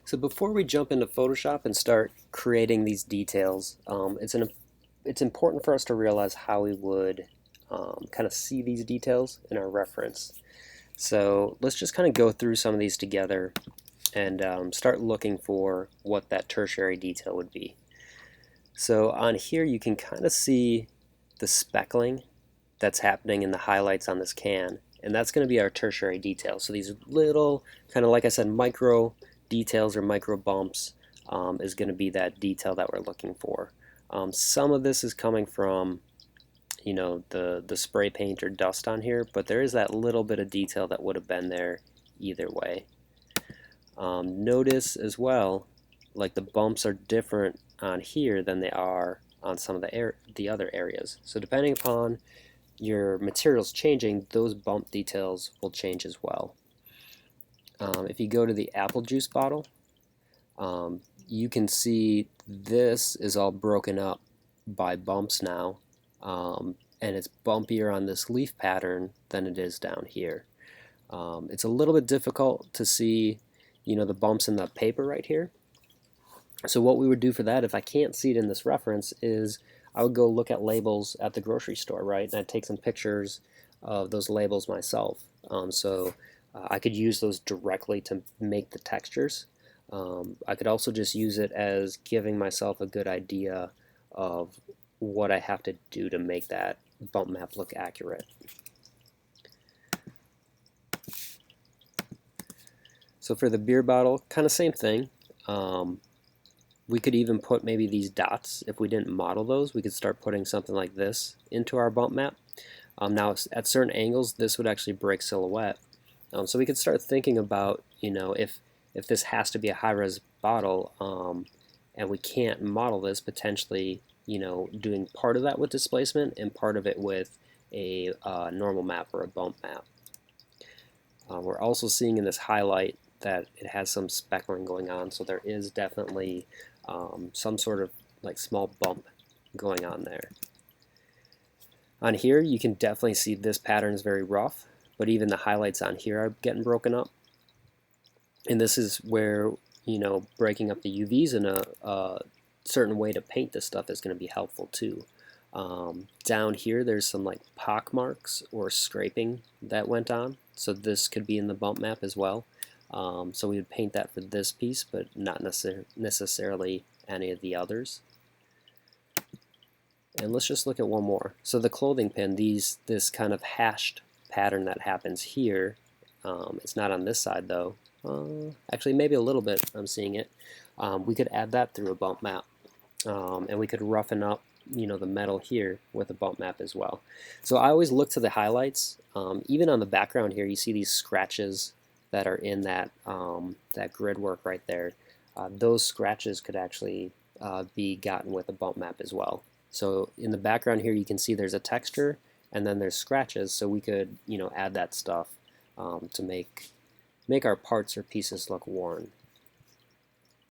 So before we jump into Photoshop and start creating these details, it's important for us to realize how we would kind of see these details in our reference. So let's just kind of go through some of these together and start looking for what that tertiary detail would be. So on here you can kind of see the speckling that's happening in the highlights on this can, and that's going to be our tertiary detail. So these little kind of, like I said, micro details or micro bumps is going to be that detail that we're looking for. Some of this is coming from the spray paint or dust on here, but there is that little bit of detail that would have been there either way. Notice as well, like the bumps are different on here than they are on some of the other areas. So depending upon your materials changing, those bump details will change as well. If you go to the apple juice bottle, you can see this is all broken up by bumps now, and it's bumpier on this leaf pattern than it is down here. It's a little bit difficult to see, the bumps in the paper right here. So what we would do for that, if I can't see it in this reference, is I would go look at labels at the grocery store, right? And I'd take some pictures of those labels myself. I could use those directly to make the textures. I could also just use it as giving myself a good idea of what I have to do to make that bump map look accurate. So for the beer bottle, kind of same thing. We could even put maybe these dots. If we didn't model those, we could start putting something like this into our bump map. Now at certain angles, this would actually break silhouette. So we could start thinking about, if this has to be a high-res bottle, and we can't model this, potentially, doing part of that with displacement and part of it with a normal map or a bump map. We're also seeing in this highlight that it has some speckling going on, so there is definitely some sort of like small bump going on there. On here you can definitely see this pattern is very rough, but even the highlights on here are getting broken up. And this is where, breaking up the UVs in a certain way to paint this stuff is going to be helpful too. Down here there's some like pock marks or scraping that went on, so this could be in the bump map as well. So we would paint that for this piece, but not necessarily any of the others. And let's just look at one more. So the clothing pin, this kind of hashed pattern that happens here, it's not on this side though. Actually, maybe a little bit I'm seeing it. We could add that through a bump map, and we could roughen up the metal here with a bump map as well. So I always look to the highlights. Even on the background here, you see these scratches that are in that grid work right there. Those scratches could actually be gotten with a bump map as well. So in the background here you can see there's a texture and then there's scratches, so we could add that stuff to make our parts or pieces look worn.